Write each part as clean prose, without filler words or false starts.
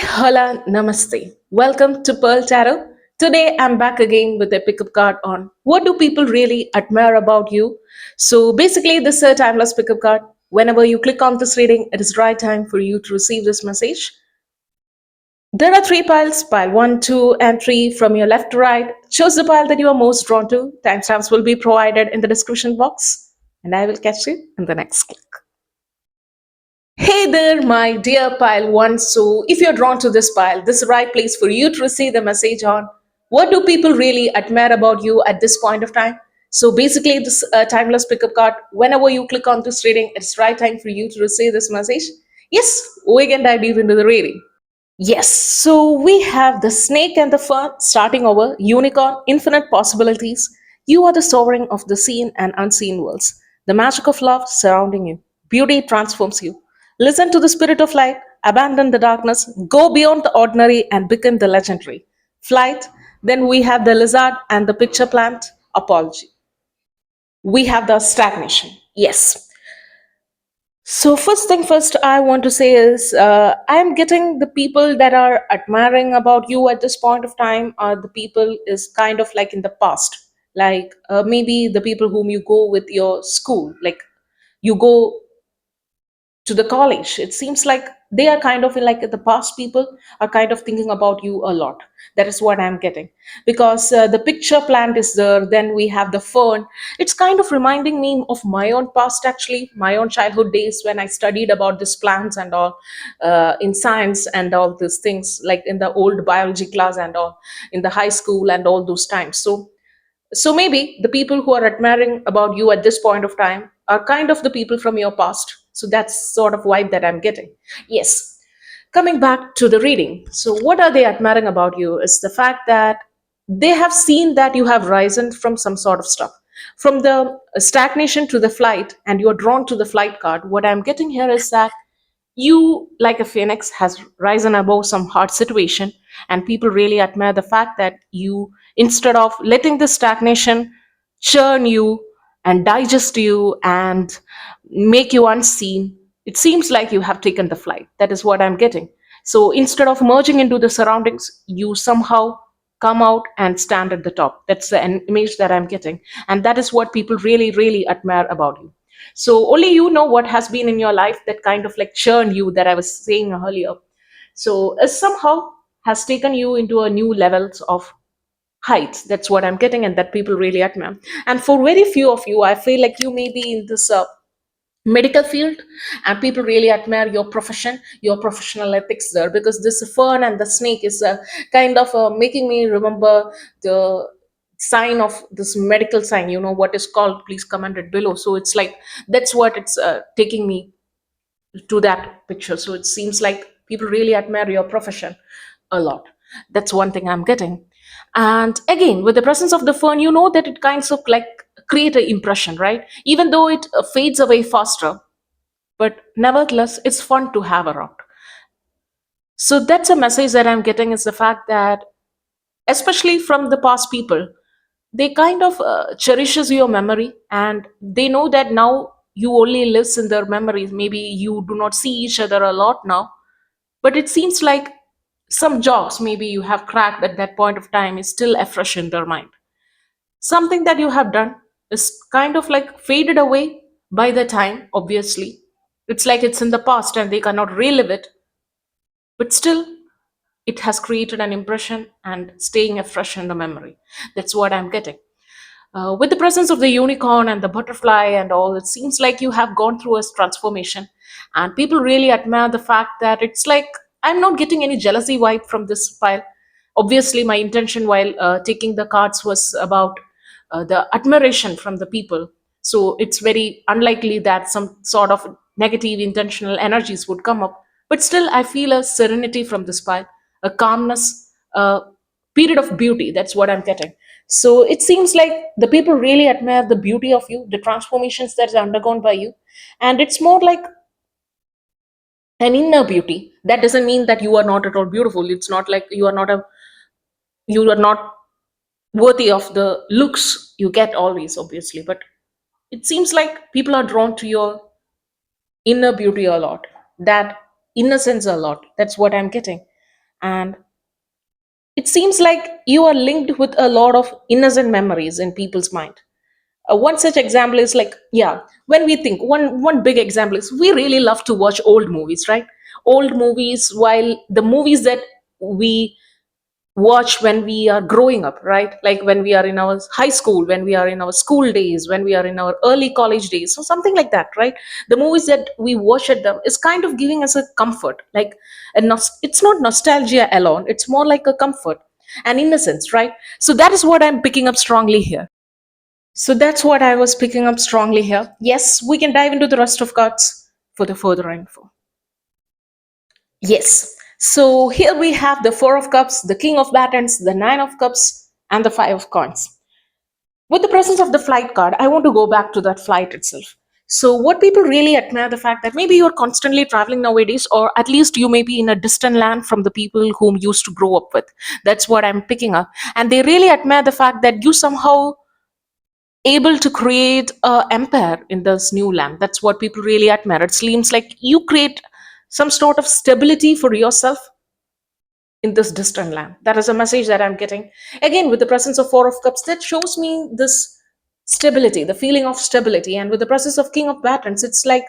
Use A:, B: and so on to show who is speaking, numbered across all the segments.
A: Hola, namaste. Welcome to Pearl Tarot. Today I'm back again with a pickup card on what do people really admire about you. So basically, this is a timeless pickup card. Whenever you click on this reading, it is the right time for you to receive this message. There are three piles, pile 1, 2, and 3 from your left to right. Choose the pile that you are most drawn to. Timestamps will be provided in the description box, and I will catch you in the next click. Hey there, my dear pile one. So, if you're drawn to this pile, this is the right place for you to receive the message on what do people really admire about you at this point of time. So, basically, this timeless pickup card, whenever you click on this reading, it's right time for you to receive this message. Yes, we can dive deep into the reading. Yes, so we have the snake and the fern starting over, unicorn, infinite possibilities. You are the sovereign of the seen and unseen worlds. The magic of love surrounding you. Beauty transforms you. Listen to the spirit of light, abandon the darkness, go beyond the ordinary and become the legendary. Flight, then we have the lizard and the picture plant, apology. We have the stagnation. Yes, so first thing first, I want to say is I am getting the people that are admiring about you at this point of time are the people is kind of like in the past, like maybe the people whom you go with your school, like you go to the college. It seems like they are kind of like the past people are kind of thinking about you a lot. That is what I'm getting because the picture plant is there, then we have the fern. It's kind of reminding me of my own past, actually my own childhood days when I studied about these plants and all, in science and all these things, like in the old biology class and all in the high school and all those times. So maybe the people who are admiring about you at this point of time are kind of the people from your past. So that's sort of vibe that I'm getting. Yes. Coming back to the reading. So what are they admiring about you is the fact that they have seen that you have risen from some sort of stuff. From the stagnation to the flight, and you're drawn to the flight card. What I'm getting here is that you, like a phoenix, has risen above some hard situation, and people really admire the fact that you, instead of letting the stagnation churn you and digest you and make you unseen, it seems like you have taken the flight. That is what I'm getting. So instead of merging into the surroundings, you somehow come out and stand at the top. That's the image that I'm getting, and that is what people really really admire about you. So only you know what has been in your life that kind of like churned you, that I was saying earlier. So somehow has taken you into a new levels of heights. That's what I'm getting, and that people really admire. And for very few of you, I feel like you may be in this medical field, and people really admire your profession, your professional ethics there, because this fern and the snake is kind of making me remember the sign of this medical sign. You know what is called, please comment it below. So it's like that's what it's taking me to that picture. So it seems like people really admire your profession a lot. That's one thing I'm getting. And again, with the presence of the fern, you know that it kinds of like create an impression, right? Even though it fades away faster, but nevertheless it's fun to have around. So that's a message that I'm getting, is the fact that especially from the past people, they kind of cherishes your memory, and they know that now you only lives in their memories. Maybe you do not see each other a lot now, but it seems like some jokes maybe you have cracked at that point of time is still afresh in their mind. Something that you have done is kind of like faded away by the time, obviously. It's like it's in the past and they cannot relive it, but still it has created an impression and staying afresh in the memory. That's what I'm getting. With the presence of the unicorn and the butterfly and all, it seems like you have gone through a transformation, and people really admire the fact that it's like I'm not getting any jealousy vibe from this pile. Obviously, my intention while taking the cards was about the admiration from the people. So it's very unlikely that some sort of negative intentional energies would come up. But still, I feel a serenity from this pile, a calmness, a period of beauty. That's what I'm getting. So it seems like the people really admire the beauty of you, the transformations that's undergone by you. And it's more like an inner beauty. That doesn't mean that you are not at all beautiful. It's not like you are not worthy of the looks you get always, obviously. But it seems like people are drawn to your inner beauty a lot, that innocence a lot. That's what I'm getting. And it seems like you are linked with a lot of innocent memories in people's mind. One such example is like, yeah, when we think, one big example is we really love to watch old movies, right? Old movies, while the movies that we watch when we are growing up, right? Like when we are in our high school, when we are in our school days, when we are in our early college days, so something like that, right? The movies that we watch at them is kind of giving us a comfort, like it's not nostalgia alone, it's more like a comfort and innocence, right? So that is what I'm picking up strongly here. So that's what I was picking up strongly here. Yes, we can dive into the rest of cards for the further info. Yes. So here we have the Four of Cups, the King of Batons, the Nine of Cups, and the Five of Coins. With the presence of the flight card, I want to go back to that flight itself. So, what people really admire the fact that maybe you're constantly traveling nowadays, or at least you may be in a distant land from the people whom you used to grow up with. That's what I'm picking up. And they really admire the fact that you somehow able to create a empire in this new land. That's what people really admire. It seems like you create some sort of stability for yourself in this distant land. That is a message that I'm getting. Again, with the presence of Four of Cups, that shows me this stability, the feeling of stability. And with the presence of King of Batons, it's like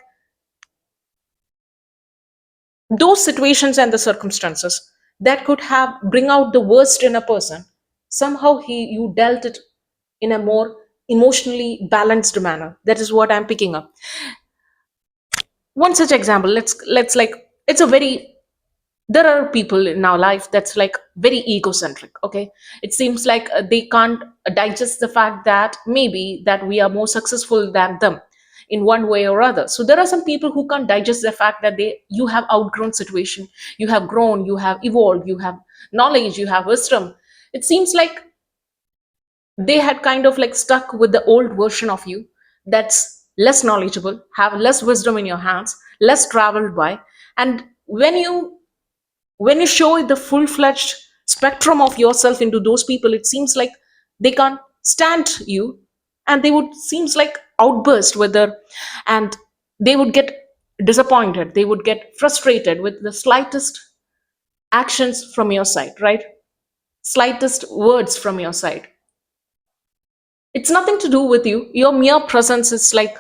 A: those situations and the circumstances that could have bring out the worst in a person. Somehow you dealt it in a more emotionally balanced manner. That is what I'm picking up. One such example, let's like, it's a very, there are people in our life that's like very egocentric, okay? It seems like they can't digest the fact that maybe that we are more successful than them in one way or other. So there are some people who can't digest the fact that you have outgrown situation, you have grown, you have evolved, you have knowledge, you have wisdom. It seems like they had kind of like stuck with the old version of you that's less knowledgeable, have less wisdom in your hands, less traveled by. And when you show the full-fledged spectrum of yourself into those people, it seems like they can't stand you, and they would seems like outburst with their, and they would get disappointed, they would get frustrated with the slightest actions from your side, right? Slightest words from your side. It's nothing to do with you. Your mere presence is like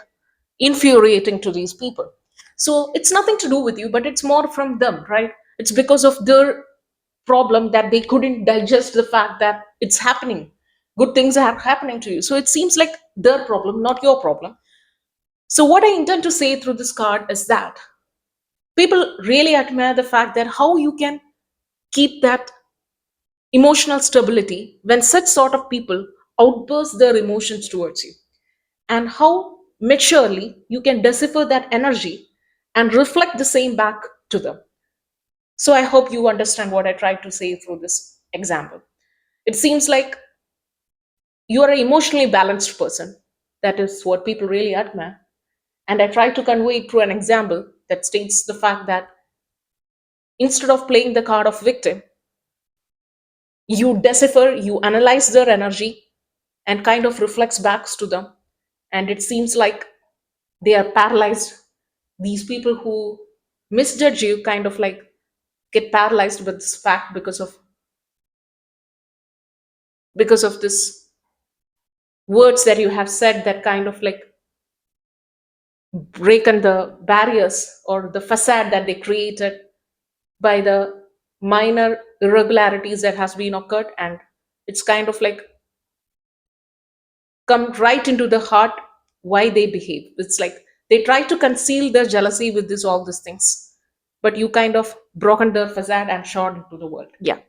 A: infuriating to these people. So it's nothing to do with you, but it's more from them, right? It's because of their problem that they couldn't digest the fact that it's happening. Good things are happening to you. So it seems like their problem, not your problem. So what I intend to say through this card is that people really admire the fact that how you can keep that emotional stability when such sort of people outburst their emotions towards you, and how maturely you can decipher that energy and reflect the same back to them. So I hope you understand what I tried to say through this example. It seems like you are an emotionally balanced person. That is what people really admire. And I try to convey it through an example that states the fact that instead of playing the card of victim, you decipher, you analyze their energy and kind of reflects back to them. And it seems like they are paralyzed. These people who misjudge you kind of like get paralyzed with this fact because of this words that you have said that kind of like breaken the barriers or the facade that they created by the minor irregularities that has been occurred, and it's kind of like come right into the heart why they behave. It's like they try to conceal their jealousy with this all these things, but you kind of broken the facade and shot into the world. Yeah.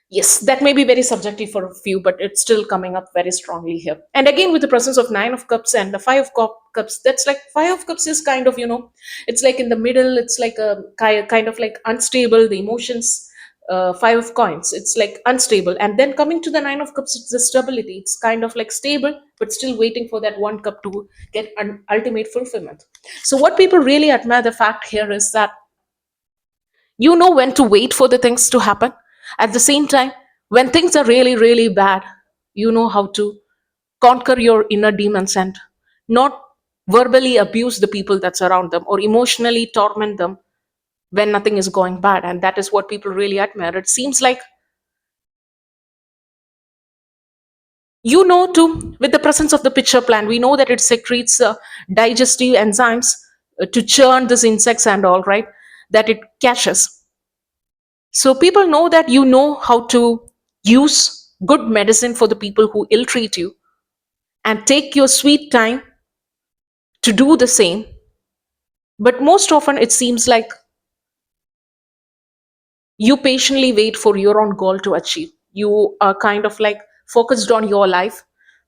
A: Yes, that may be very subjective for a few, but it's still coming up very strongly here. And again, with the presence of Nine of Cups and the Cups, that's like Five of Cups is kind of, it's like in the middle, it's like a kind of like unstable, the emotions. Five of Coins, it's like unstable. And then coming to the Nine of Cups, it's the stability. It's kind of like stable, but still waiting for that one cup to get an ultimate fulfillment. So, what people really admire the fact here is that you know when to wait for the things to happen. At the same time, when things are really really bad, you know how to conquer your inner demons and not verbally abuse the people that's around them or emotionally torment them when nothing is going bad. And that is what people really admire. It seems like, too, with the presence of the pitcher plant, we know that it secretes digestive enzymes to churn these insects and all, right? That it catches. So people know that you know how to use good medicine for the people who ill treat you, and take your sweet time to do the same. But most often, it seems like you patiently wait for your own goal to achieve. You are kind of like focused on your life,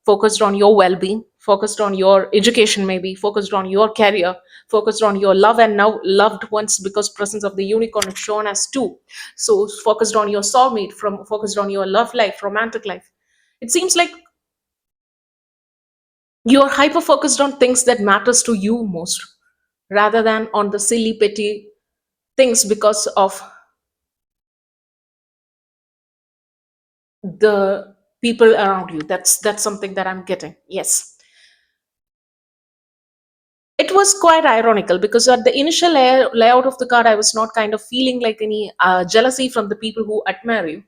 A: focused on your well-being, focused on your education, maybe focused on your career, focused on your love and now loved ones, because presence of the unicorn is shown as two. So focused on your soulmate, from focused on your love life, romantic life. It seems like you're hyper focused on things that matters to you most, rather than on the silly petty things, because of the people around you. That's something that I'm getting. Yes, it was quite ironical, because at the initial layout of the card, I was not kind of feeling like any jealousy from the people who admire you.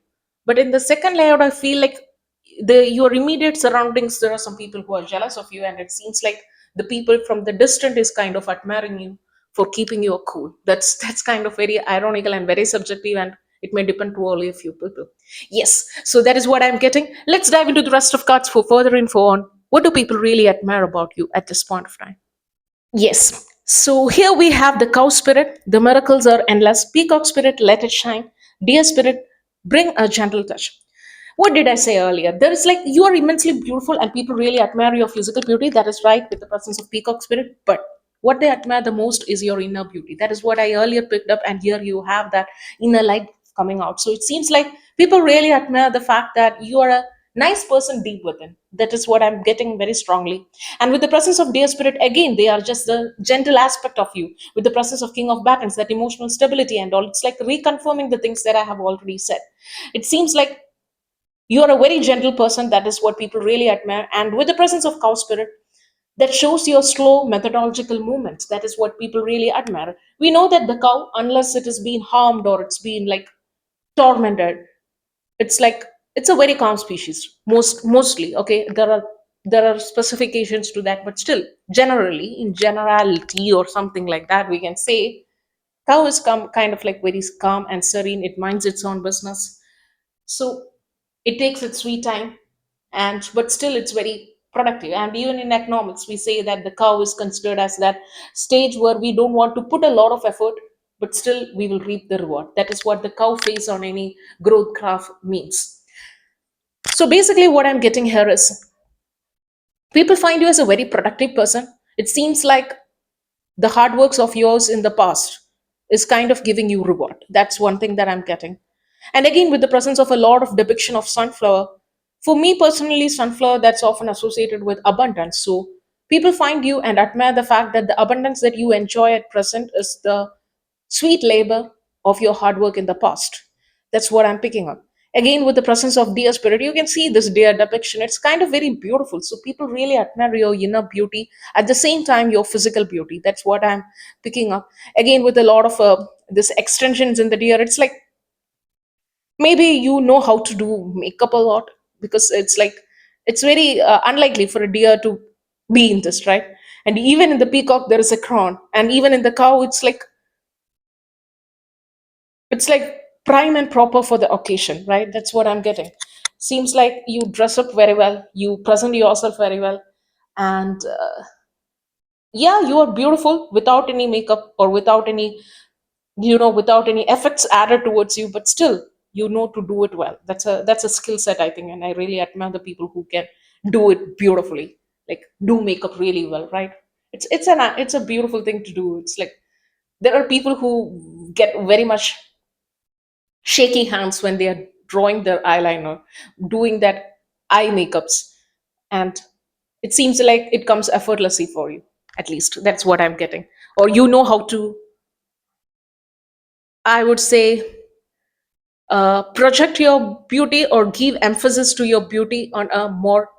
A: But in the second layout, I feel like your immediate surroundings, there are some people who are jealous of you, and it seems like the people from the distant is kind of admiring you for keeping you cool. That's kind of very ironical and very subjective, and it may depend to only a few people. Yes, so that is what I'm getting. Let's dive into the rest of cards for further info on what do people really admire about you at this point of time. Yes. So here we have the cow spirit. The miracles are endless. Peacock spirit, let it shine. Deer spirit, bring a gentle touch. What did I say earlier? There is like, you are immensely beautiful and people really admire your physical beauty. That is right, with the presence of peacock spirit. But what they admire the most is your inner beauty. That is what I earlier picked up. And here you have that inner light coming out. So it seems like people really admire the fact that you are a nice person deep within. That is what I'm getting very strongly. And with the presence of dear spirit, again, they are just the gentle aspect of you. With the presence of king of battles, that emotional stability and all, it's like reconfirming the things that I have already said. It seems like you are a very gentle person. That is what people really admire. And with the presence of cow spirit, that shows your slow methodological movements. That is what people really admire. We know that the cow, unless it has been harmed or it's been like tormented, it's like it's a very calm species. Mostly, okay, there are specifications to that, but still, generally, in generality or something like that, we can say cow is kind of like very calm and serene. It minds its own business. So it takes its sweet time, and but still it's very productive. And even in economics, we say that the cow is considered as that stage where we don't want to put a lot of effort, but still we will reap the reward. That is what the cow phase on any growth graph means. So basically what I'm getting here is people find you as a very productive person. It seems like the hard works of yours in the past is kind of giving you reward. That's one thing that I'm getting. And again, with the presence of a lot of depiction of sunflower, for me personally, sunflower, that's often associated with abundance. So people find you and admire the fact that the abundance that you enjoy at present is the sweet labor of your hard work in the past. That's what I'm picking up. Again, with the presence of deer spirit, you can see this deer depiction. It's kind of very beautiful. So people really admire your inner beauty, at the same time your physical beauty. That's what I'm picking up. Again, with a lot of this extensions in the deer, it's like maybe you know how to do makeup a lot, because it's like it's very unlikely for a deer to be in this, right? And even in the peacock there is a crown, and even in the cow it's like prime and proper for the occasion, right? That's what I'm getting. Seems like you dress up very well, you present yourself very well, and yeah, you are beautiful without any makeup or without any, without any effects added towards you, but still you know to do it well. That's a skill set, I think, and I really admire the people who can do it beautifully, like do makeup really well, right? It's a beautiful thing to do. It's like there are people who get very much shaky hands when they are drawing their eyeliner, doing that eye makeups, and it seems like it comes effortlessly for you. At least that's what I'm getting. Or you know how to, I would say, project your beauty or give emphasis to your beauty on a more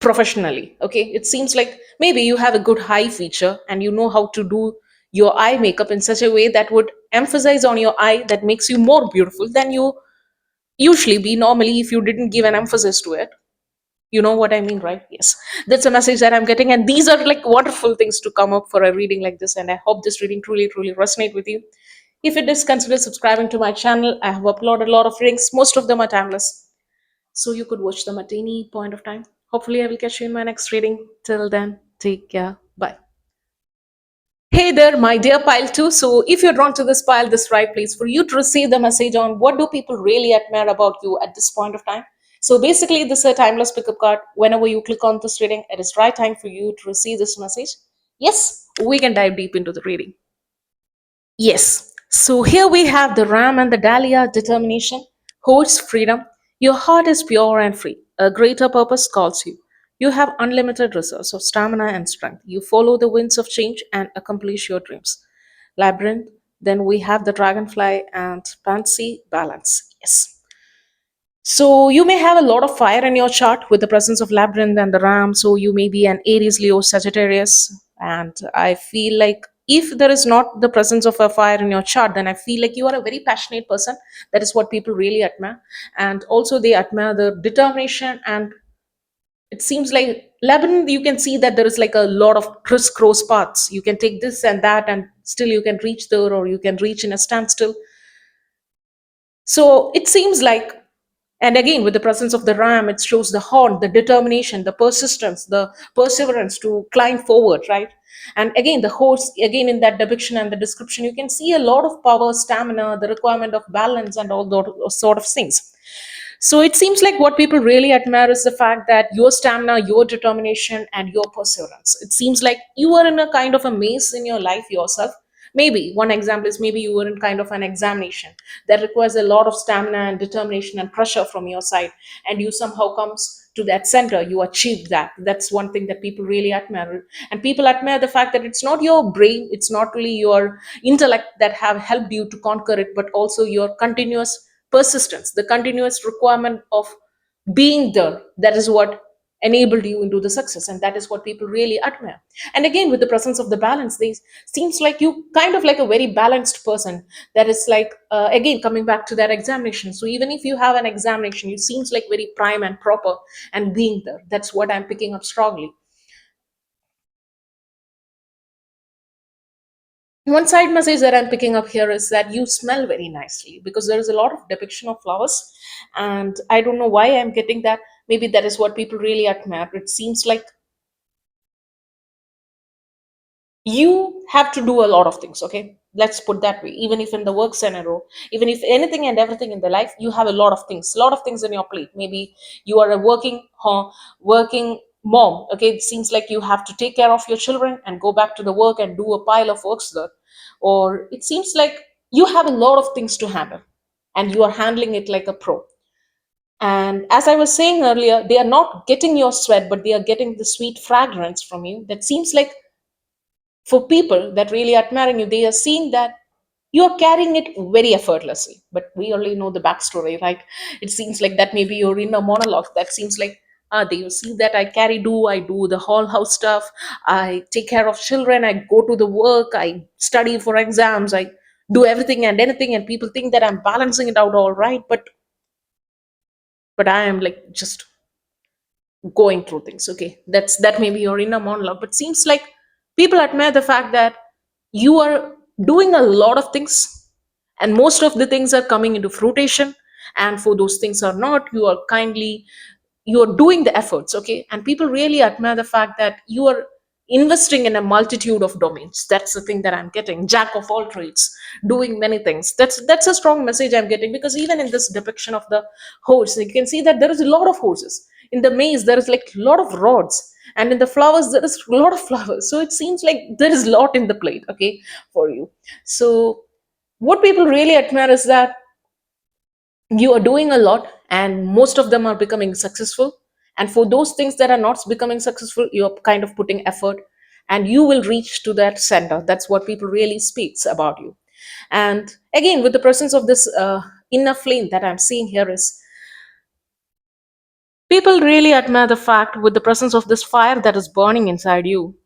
A: professionally. Okay, it seems like maybe you have a good high feature and you know how to do your eye makeup in such a way that would emphasize on your eye, that makes you more beautiful than you usually be normally if you didn't give an emphasis to it. You know what I mean, right? Yes, that's a message that I'm getting, and these are like wonderful things to come up for a reading like this, and I hope this reading truly resonate with you. If it does, consider subscribing to my channel. I have uploaded a lot of readings, most of them are timeless, so you could watch them at any point of time. Hopefully I will catch you in my next reading. Till then, take care. Bye. Hey there, my dear pile too. So if you're drawn to this pile, this right place for you to receive the message on what do people really admire about you at this point of time. So basically, this is a timeless pickup card. Whenever you click on this reading, it is right time for you to receive this message. Yes, we can dive deep into the reading. Yes. So here we have the ram and the dahlia, determination, horse, freedom. Your heart is pure and free. A greater purpose calls you. You have unlimited reserves of stamina and strength. You follow the winds of change and accomplish your dreams. Labyrinth. Then we have the dragonfly and fancy balance. Yes. So you may have a lot of fire in your chart with the presence of Labyrinth and the Ram. So you may be an Aries, Leo, Sagittarius. And I feel like if there is not the presence of a fire in your chart, then I feel like you are a very passionate person. That is what people really admire. And also they admire the determination, and it seems like Labyrinth, you can see that there is like a lot of crisscross paths. You can take this and that, and still you can reach there, or you can reach in a standstill. So it seems like, and again, with the presence of the ram, it shows the horn, the determination, the persistence, the perseverance to climb forward, right? And again, the horse, again, in that depiction and the description, you can see a lot of power, stamina, the requirement of balance, and all those sort of things. So it seems like what people really admire is the fact that your stamina, your determination, and your perseverance. It seems like you are in a kind of a maze in your life yourself. Maybe one example is maybe you were in kind of an examination that requires a lot of stamina and determination and pressure from your side, and you somehow comes to that center, you achieve that. That's one thing that people really admire. And people admire the fact that it's not your brain, it's not really your intellect that have helped you to conquer it, but also your continuous persistence, the continuous requirement of being there. That is what enabled you into the success, and that is what people really admire. And again, with the presence of the balance, they seems like you kind of like a very balanced person. That is like, again, coming back to that examination. So even if you have an examination, it seems like very prime and proper and being there. That's what I'm picking up strongly. One side message that I'm picking up here is that you smell very nicely, because there is a lot of depiction of flowers, and I don't know why I'm getting that. Maybe that is what people really admire. It seems like you have to do a lot of things, okay, let's put that way. Even if in the work scenario, even if anything and everything in the life, you have a lot of things in your plate. Maybe you are a working mom, okay, it seems like you have to take care of your children and go back to the work and do a pile of works there. Or it seems like you have a lot of things to handle, and you are handling it like a pro. And as I was saying earlier, they are not getting your sweat, but they are getting the sweet fragrance from you. That seems like, for people that really admiring you, they are seeing that you're carrying it very effortlessly. But we only know the backstory, right? It seems like that maybe your inner monologue. That seems like, they see that I do the whole house stuff, I take care of children, I go to the work, I study for exams, I do everything and anything, and people think that I'm balancing it out all right, but I am like just going through things. Okay, that may be your inner monologue, but seems like people admire the fact that you are doing a lot of things, and most of the things are coming into fruition. And for those things are not, you are kindly, you're doing the efforts, okay, and people really admire the fact that you are investing in a multitude of domains. That's the thing that I'm getting. Jack of all trades, doing many things. That's a strong message I'm getting, because even in this depiction of the horse, you can see that there is a lot of horses. In the maze there is like a lot of rods, and in the flowers there is a lot of flowers. So it seems like there is a lot in the plate, okay, for you. So what people really admire is that you are doing a lot, and most of them are becoming successful. And for those things that are not becoming successful, you're kind of putting effort, and you will reach to that center. That's what people really speaks about you. And again, with the presence of this inner flame that I'm seeing here, is people really admire the fact, with the presence of this fire that is burning inside you,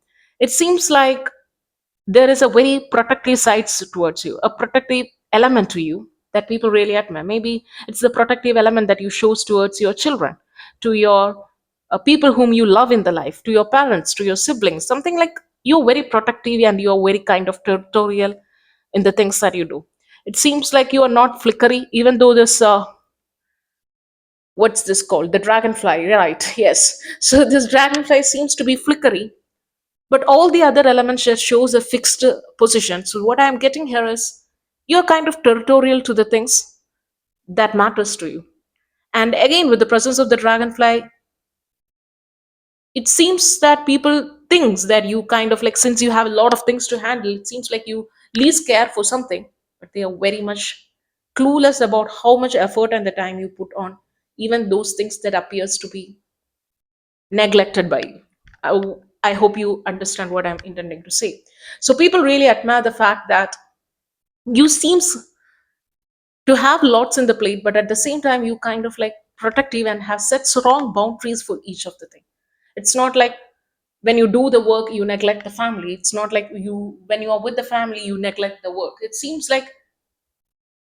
A: it seems like there is a very protective side towards you, a protective element to you that people really admire. Maybe it's the protective element that you shows towards your children, to your people whom you love in the life, to your parents, to your siblings, something like you're very protective and you're very kind of territorial in the things that you do. It seems like you are not flickery, even though this what's this called, the dragonfly, right? Yes, so this dragonfly seems to be flickery, but all the other elements just shows a fixed position. So what I'm getting here is you're kind of territorial to the things that matters to you. And again, with the presence of the dragonfly, it seems that people thinks that you kind of like, since you have a lot of things to handle, it seems like you least care for something, but they are very much clueless about how much effort and the time you put on even those things that appears to be neglected by you. I hope you understand what I'm intending to say. So people really admire the fact that you seems to have lots in the plate, but at the same time you kind of like protective and have set strong boundaries for each of the thing. It's not like when you do the work you neglect the family. It's not like you, when you are with the family, you neglect the work. It seems like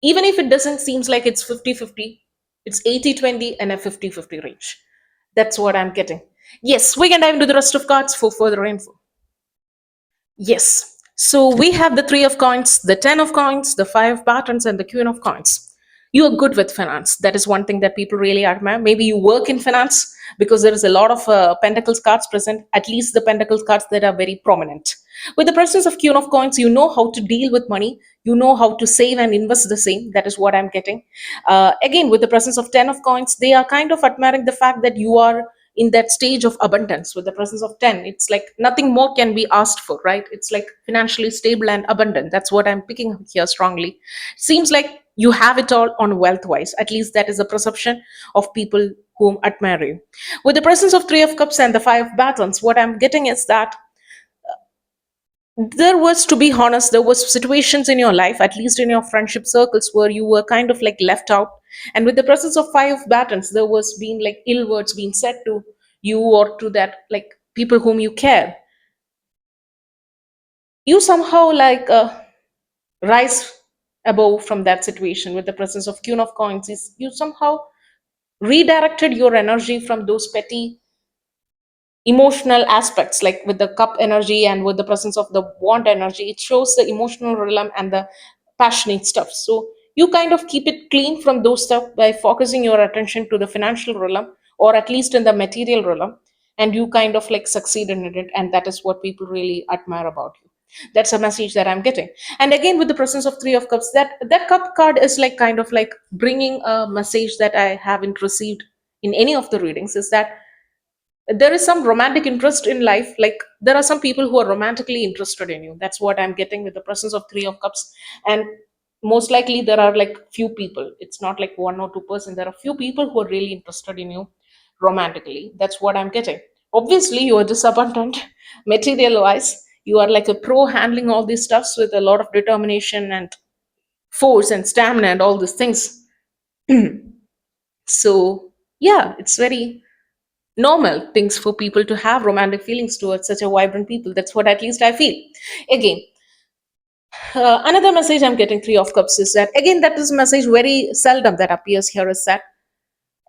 A: even if it doesn't seems like it's 50-50, it's 80-20 and a 50-50 range. That's what I'm getting. Yes, we can dive into the rest of cards for further info. Yes. So we have the three of coins, the 10 of coins, the five of patterns, and the queen of coins. You are good with finance. That is one thing that people really admire. Maybe you work in finance because there is a lot of pentacles cards present, at least the pentacles cards that are very prominent. With the presence of queen of coins, you know how to deal with money. You know how to save and invest the same. That is what I'm getting. Again, with the presence of 10 of coins, they are kind of admiring the fact that you are in that stage of abundance. With the presence of 10, it's like nothing more can be asked for, right? It's like financially stable and abundant. That's what I'm picking up here strongly. Seems like you have it all on wealth wise. At least that is a perception of people whom admire you. With the presence of three of cups and the five of batons, what I'm getting is that there was, to be honest, there was situations in your life, at least in your friendship circles, where you were kind of like left out. And with the presence of five of batons, there was being like ill words being said to you or to that like people whom you care. You somehow like rise above from that situation. With the presence of queen of coins, is you somehow redirected your energy from those petty emotional aspects, like with the cup energy and with the presence of the want energy. It shows the emotional realm and the passionate stuff. So you kind of keep it clean from those stuff by focusing your attention to the financial realm, or at least in the material realm, and you kind of like succeed in it, and that is what people really admire about you. That's a message that I'm getting. And again, with the presence of three of cups, that cup card is like kind of like bringing a message that I haven't received in any of the readings, is that there is some romantic interest in life. Like there are some people who are romantically interested in you. That's what I'm getting with the presence of three of cups. And most likely there are like few people, it's not like 1 or 2%, there are few people who are really interested in you romantically. That's what I'm getting. Obviously you are disabundant material wise. You are like a pro handling all these stuffs with a lot of determination and force and stamina and all these things. So yeah, it's very normal things for people to have romantic feelings towards such a vibrant people. That's what at least I feel. Again, another message I'm getting three of cups is that, again, that is message very seldom that appears here, is that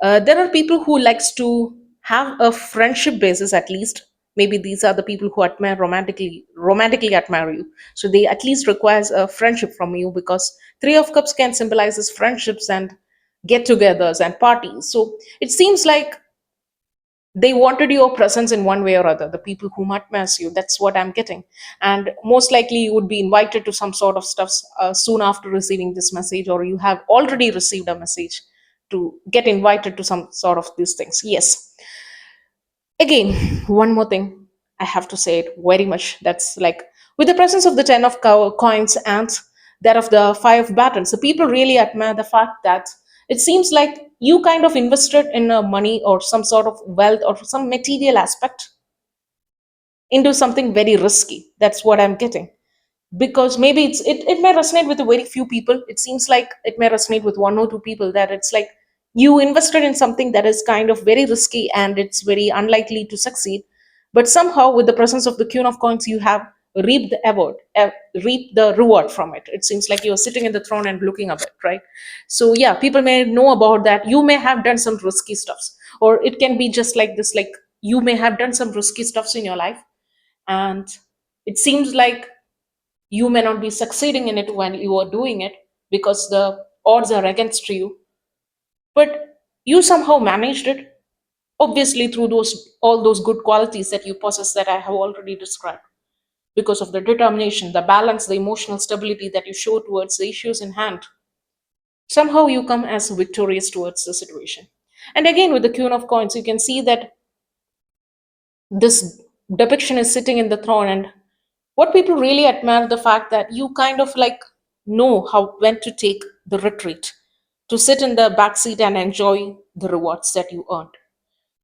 A: there are people who likes to have a friendship basis. At least maybe these are the people who admire romantically admire you, so they at least requires a friendship from you, because three of cups can symbolizes friendships and get-togethers and parties. So it seems like they wanted your presence in one way or other, the people who might miss you. That's what I'm getting. And most likely you would be invited to some sort of stuff soon after receiving this message, or you have already received a message to get invited to some sort of these things. Yes. Again, one more thing, I have to say it very much. That's like, with the presence of the 10 of coins and that of the five of batons, the people really admire the fact that it seems like you kind of invested in money or some sort of wealth or some material aspect into something very risky. That's what I'm getting. Because maybe it may resonate with a very few people. It seems like it may resonate with 1 or 2 people, that it's like you invested in something that is kind of very risky and it's very unlikely to succeed. But somehow with the presence of the queen of coins, you have reap the award, reap the reward from it. It seems like you're sitting in the throne and looking up it, right? So yeah, people may know about that. You may have done some risky stuffs, or it can be just like this, like you may have done some risky stuffs in your life, and it seems like you may not be succeeding in it when you are doing it because the odds are against you, but you somehow managed it, obviously through those all those good qualities that you possess that I have already described, because of the determination, the balance, the emotional stability that you show towards the issues in hand. Somehow you come as victorious towards the situation. And again, with the Queen of Coins, you can see that this depiction is sitting in the throne, and what people really admire the fact that you kind of like know how when to take the retreat, to sit in the back seat and enjoy the rewards that you earned.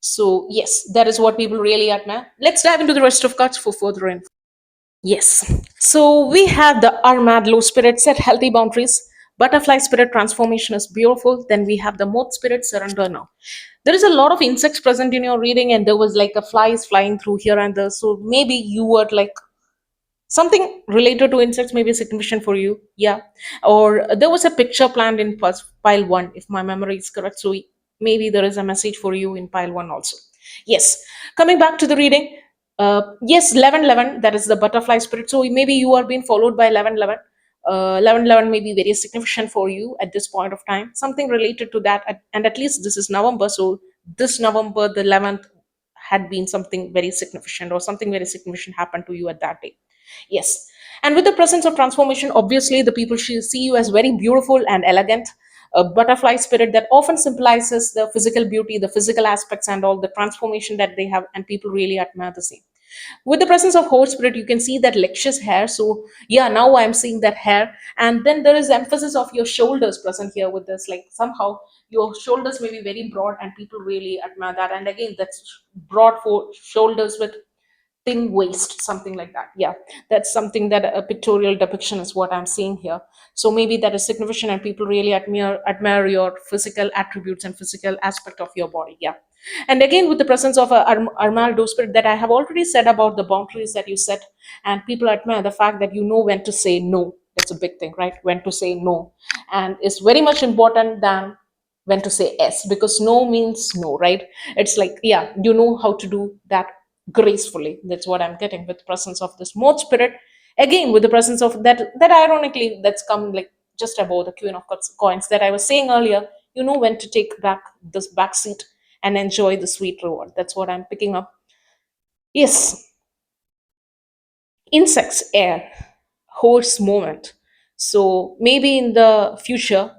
A: So yes, that is what people really admire. Let's dive into the rest of cards for further info. Yes. So we have the Armad low spirit set healthy boundaries. Butterfly spirit transformation is beautiful. Then we have the moth spirit surrender now. There is a lot of insects present in your reading, and there was like a flies flying through here and there. So maybe you were like something related to insects may be significant for you, yeah. Or there was a picture planned in pile one, if my memory is correct. So maybe there is a message for you in pile one also. Yes. Coming back to the reading, yes, 1111, that is the butterfly spirit. So maybe you are being followed by 1111. 1111 may be very significant for you at this point of time, something related to that. And at least this is November, so this November the 11th had been something very significant, or something very significant happened to you at that day. Yes. And with the presence of transformation, obviously the people see you as very beautiful and elegant. A butterfly spirit that often symbolizes the physical beauty, the physical aspects, and all the transformation that they have, and people really admire the same. With the presence of horse spirit, you can see that luscious hair. So yeah, now I'm seeing that hair. And then there is emphasis of your shoulders present here with this, like somehow your shoulders may be very broad, and people really admire that. And again, that's broad for shoulders with thin waist, something like that. Yeah, that's something that a pictorial depiction is what I'm seeing here. So maybe that is significant, and people really admire your physical attributes and physical aspect of your body. Yeah. And again, with the presence of a Armaldo spirit that I have already said about the boundaries that you set, and people admire the fact that you know when to say no. That's a big thing, right? When to say no, and it's very much important than when to say yes, because no means no, right? It's like, yeah, you know how to do that gracefully. That's what I'm getting with the presence of this mood spirit. Again, with the presence of that ironically, that's come like just above the Queen of Coins that I was saying earlier. You know when to take back this back seat and enjoy the sweet reward. That's what I'm picking up. Yes, insects, air, horse moment. So maybe in the future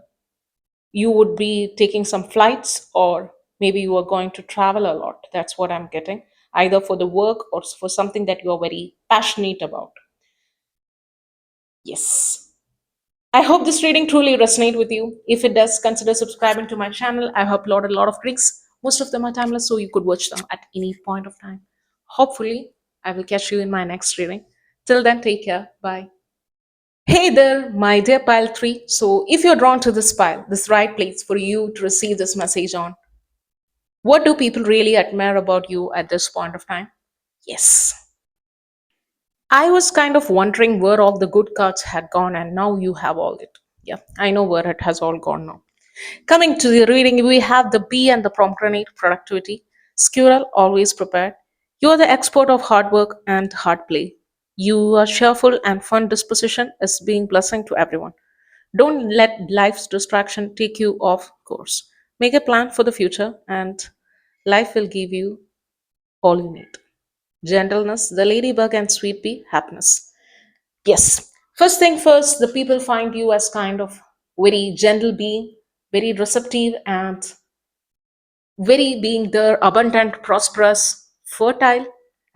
A: you would be taking some flights, or maybe you are going to travel a lot. That's what I'm getting, either for the work or for something that you are very passionate about. Yes. I hope this reading truly resonate with you. If it does, consider subscribing to my channel. I have uploaded a lot of tricks. Most of them are timeless, so you could watch them at any point of time. Hopefully, I will catch you in my next reading. Till then, take care. Bye. Hey there, my dear pile 3. So, if you're drawn to this pile, this right place for you to receive this message on, what do people really admire about you at this point of time? Yes. I was kind of wondering where all the good cards had gone, and now you have all it. Yeah, I know where it has all gone now. Coming to the reading, we have the bee and the pomegranate productivity. Squirrel, always prepared. You are the expert of hard work and hard play. You are cheerful and fun disposition is being blessing to everyone. Don't let life's distraction take you off course. Make a plan for the future, and life will give you all you need. Gentleness, the ladybug and sweet pea, happiness. Yes. First thing first, the people find you as kind of very gentle being, very receptive, and very being there, abundant, prosperous, fertile,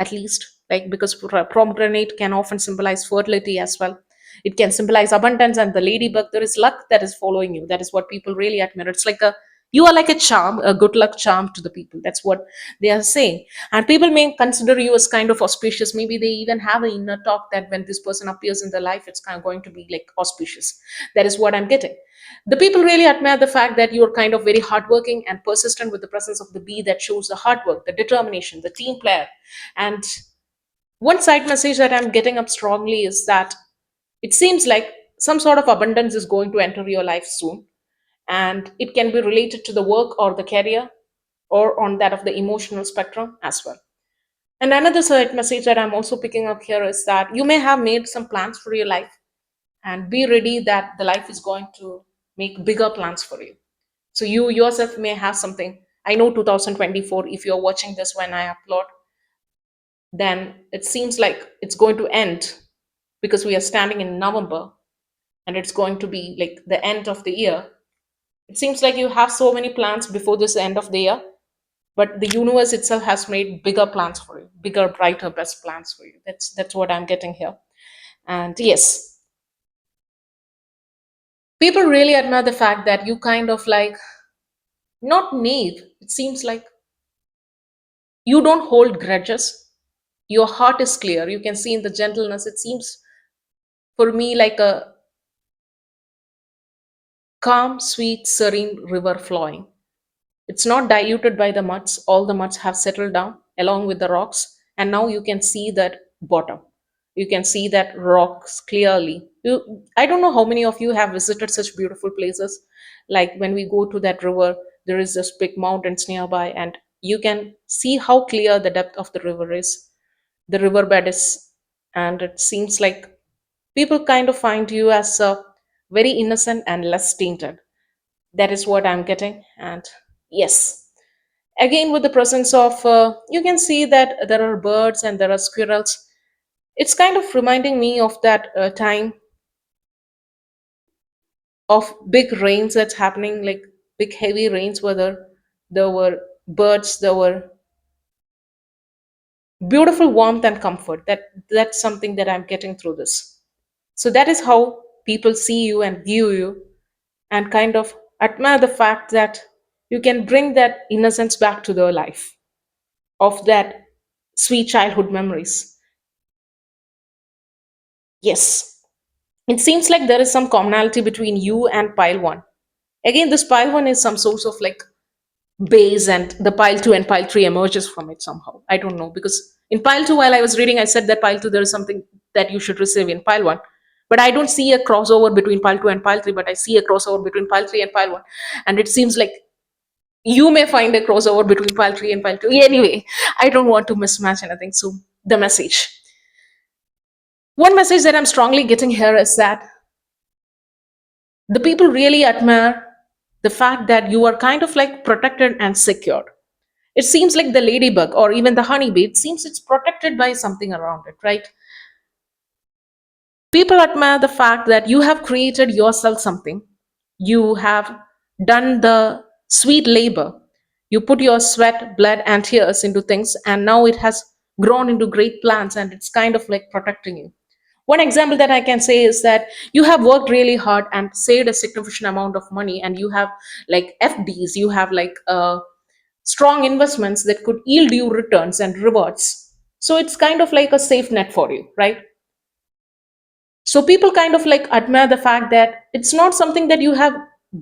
A: at least. Like because pomegranate can often symbolize fertility as well. It can symbolize abundance, and the ladybug, there is luck that is following you. That is what people really admire. It's like a you are like a charm, a good luck charm to the people. That's what they are saying. And people may consider you as kind of auspicious. Maybe they even have an inner talk that when this person appears in their life, it's kind of going to be like auspicious. That is what I'm getting. The people really admire the fact that you're kind of very hardworking and persistent with the presence of the bee that shows the hard work, the determination, the team player. And One side message that I'm getting up strongly is that it seems like some sort of abundance is going to enter your life soon, and it can be related to the work or the career or on that of the emotional spectrum as well. And another side message that I'm also picking up here is that you may have made some plans for your life, and be ready that the life is going to make bigger plans for you. So you yourself may have something. I know 2024, if you're watching this when I upload, then it seems like it's going to end because we are standing in November and it's going to be like the end of the year. It seems like you have so many plans before this end of the year, but the universe itself has made bigger plans for you, bigger, brighter, best plans for you. That's what I'm getting here. And yes, people really admire the fact that you kind of like not naive. It seems like you don't hold grudges. Your heart is clear. You can see in the gentleness. It seems for me like a calm, sweet, serene river flowing. It's not diluted by the muds. All the muds have settled down along with the rocks, and now you can see that bottom. You can see that rocks clearly. I don't know how many of you have visited such beautiful places. Like when we go to that river, there is this big mountains nearby, and you can see how clear the depth of the river is. The riverbed is, and it seems like people kind of find you as very innocent and less tainted. That is what I'm getting. And yes, again with the presence of you can see that there are birds and there are squirrels. It's kind of reminding me of that time of big rains that's happening, like big heavy rains, whether there were birds, there were beautiful warmth and comfort. That's something that I'm getting through this. So that is how people see you and view you, and kind of admire the fact that you can bring that innocence back to their life of that sweet childhood memories. Yes, it seems like there is some commonality between you and pile one. Again, this pile one is some source of like base, and the pile two and pile three emerges from it somehow. I don't know, because in pile two, while I was reading, I said that pile two, there is something that you should receive in pile one. But I don't see a crossover between pile two and pile three, but I see a crossover between pile three and pile one. And it seems like you may find a crossover between pile three and pile two. Anyway, I don't want to mismatch anything. So, the message. One message that I'm strongly getting here is that the people really admire the fact that you are kind of like protected and secured. It seems like the ladybug or even the honeybee, it seems it's protected by something around it, right? People admire the fact that you have created yourself something. You have done the sweet labor. You put your sweat, blood, and tears into things, and now it has grown into great plants, and it's kind of like protecting you. One example that I can say is that you have worked really hard and saved a significant amount of money, and you have like FDs, you have like strong investments that could yield you returns and rewards. So it's kind of like a safe net for you, right? So people kind of like admire the fact that it's not something that you have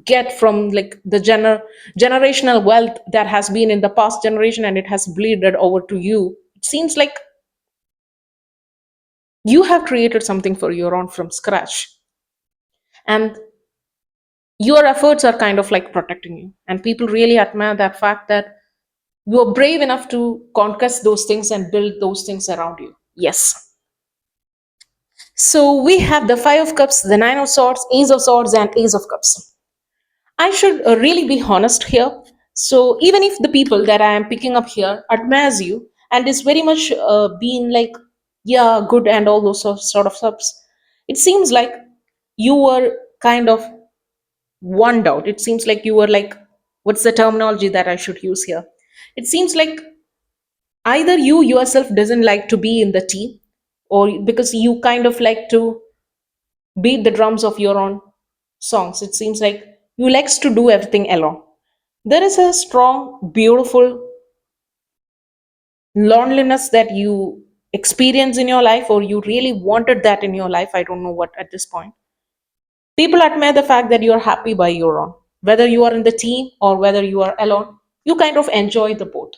A: get from like the generational wealth that has been in the past generation and it has bleeded over to you. It seems like you have created something for your own from scratch, and your efforts are kind of like protecting you, and people really admire that fact that you're brave enough to conquest those things and build those things around you. Yes. So we have the Five of Cups, the Nine of Swords, Ace of Swords, and Ace of Cups. I should really be honest here. So even if the people that I am picking up here admires you and is very much being like, yeah, good and all those sort of stuffs, it seems like you were kind of one out. It seems like you were like, what's the terminology that I should use here? It seems like either you yourself doesn't like to be in the team, or because you kind of like to beat the drums of your own songs. It seems like you likes to do everything alone. There is a strong, beautiful loneliness that you experience in your life, or you really wanted that in your life. I don't know what at this point. People admire the fact that you're happy by your own. Whether you are in the team or whether you are alone, you kind of enjoy the both.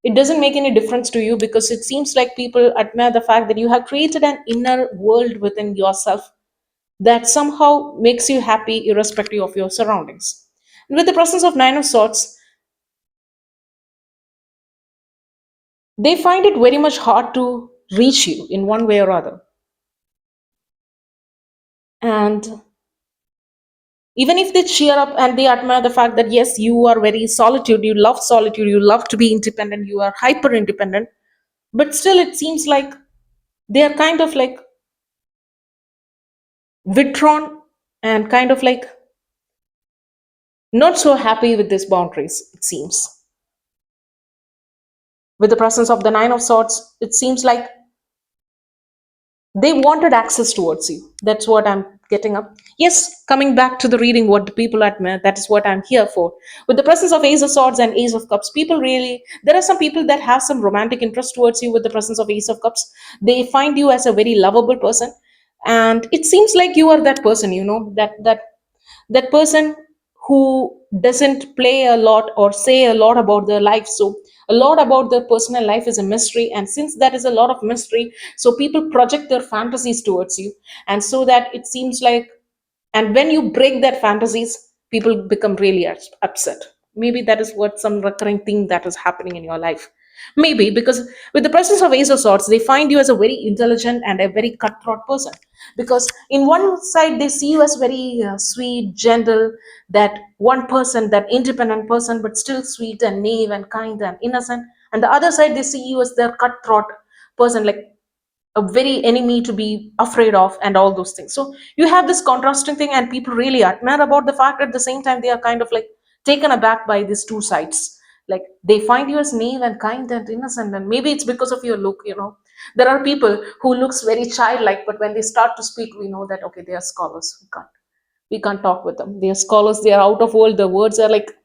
A: It doesn't make any difference to you because it seems like people admire the fact that you have created an inner world within yourself that somehow makes you happy irrespective of your surroundings. And with the presence of Nine of Swords, they find it very much hard to reach you in one way or other. And even if they cheer up and they admire the fact that yes, you are very solitude, you love to be independent, you are hyper independent, but still it seems like they are kind of like withdrawn and kind of like not so happy with these boundaries, it seems. With the presence of the Nine of Swords, it seems like they wanted access towards you. That's what I'm getting up. Yes, coming back to the reading, what the people admire, that is what I'm here for. With the presence of Ace of Swords and Ace of Cups, people really, there are some people that have some romantic interest towards you. With the presence of Ace of Cups, they find you as a very lovable person, and it seems like you are that person, that person who doesn't play a lot or say a lot about their life. So a lot about their personal life is a mystery, and since that is a lot of mystery, so people project their fantasies towards you, and so that it seems like, and when you break that fantasies, people become really upset. Maybe that is what some recurring thing that is happening in your life. Maybe because with the presence of Ace of Swords, they find you as a very intelligent and a very cutthroat person. Because in one side, they see you as very sweet, gentle, that one person, that independent person, but still sweet and naive and kind and innocent. And the other side, they see you as their cutthroat person, like a very enemy to be afraid of and all those things. So you have this contrasting thing, and people really admire about the fact at the same time they are kind of like taken aback by these two sides. Like they find you as naive and kind and innocent, and maybe it's because of your look. There are people who looks very childlike, but when they start to speak, we know that okay, they are scholars. We can't talk with them. They are scholars, they are out of world, the words are like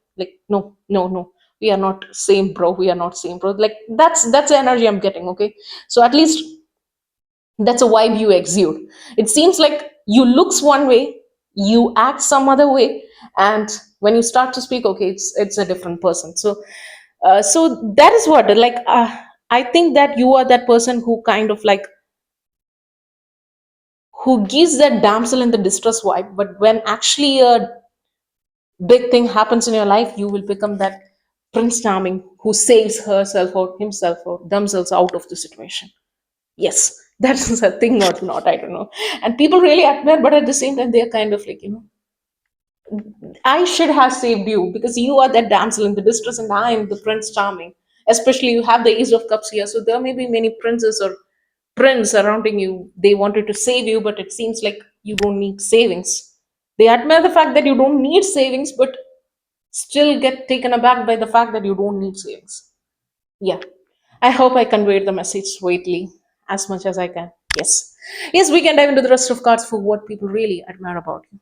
A: no, no, no, we are not same, bro, we are not same, bro. Like that's the energy I'm getting. Okay, so at least that's a vibe you exude. It seems like you looks one way, you act some other way, and when you start to speak, okay, it's a different person. So that is what like I think that you are that person who kind of like who gives that damsel in the distress vibe, but when actually a big thing happens in your life, you will become that prince charming who saves herself or himself or themselves out of the situation. Yes, that is a thing or not, I don't know. And people really admire, but at the same time, they're kind of like, I should have saved you because you are that damsel in the distress and I am the prince charming. Especially you have the Ace of Cups here, so there may be many princes or prince surrounding you. They wanted to save you, but it seems like you don't need savings. They admire the fact that you don't need savings, but still get taken aback by the fact that you don't need savings. Yeah. I hope I conveyed the message sweetly as much as I can. Yes. Yes, we can dive into the rest of cards for what people really admire about you.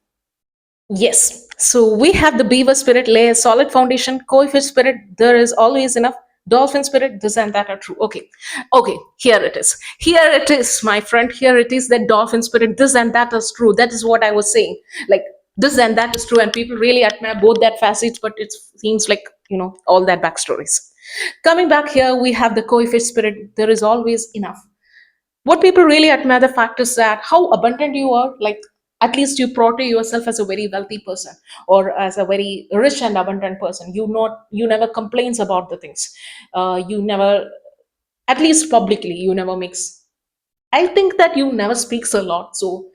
A: Yes. So we have the beaver spirit, lay a solid foundation, coifish spirit, there is always enough. Dolphin spirit, this and that are true. Okay. Okay. Here it is. Here it is, my friend. Here it is that dolphin spirit, this and that is true. That is what I was saying. Like this and that is true. And people really admire both that facets, but it seems like, all that backstories. Coming back here, we have the coifish spirit. There is always enough. What people really admire the fact is that how abundant you are, like at least you portray yourself as a very wealthy person or as a very rich and abundant person. You never complains about the things. You never, at least publicly, you never makes, I think that you never speaks a lot. So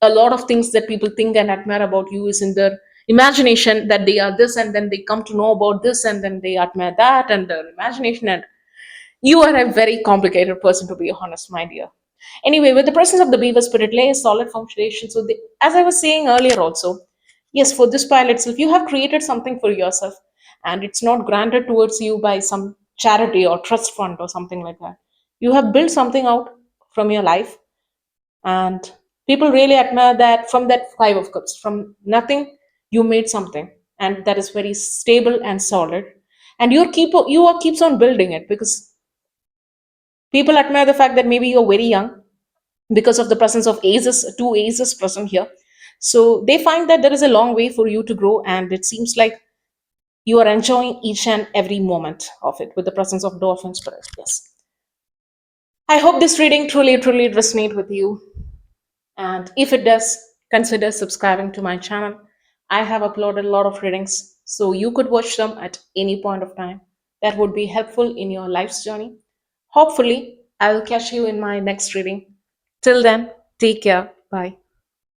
A: a lot of things that people think and admire about you is in their imagination, that they are this, and then they come to know about this, and then they admire that and their imagination. And you are a very complicated person, to be honest, my dear. Anyway, with the presence of the beaver spirit, lay a solid foundation. So, as I was saying earlier, also, yes, for this pile itself, you have created something for yourself, and it's not granted towards you by some charity or trust fund or something like that. You have built something out from your life, and people really admire that from that Five of Cups. From nothing, you made something, and that is very stable and solid. And you are keeps on building it because people admire the fact that maybe you're very young because of the presence of aces, two aces present here. So they find that there is a long way for you to grow, and it seems like you are enjoying each and every moment of it with the presence of dolphin spirit. Yes. I hope this reading truly resonate with you. And if it does, consider subscribing to my channel. I have uploaded a lot of readings, so you could watch them at any point of time. That would be helpful in your life's journey. Hopefully, I will catch you in my next reading. Till then, take care. Bye.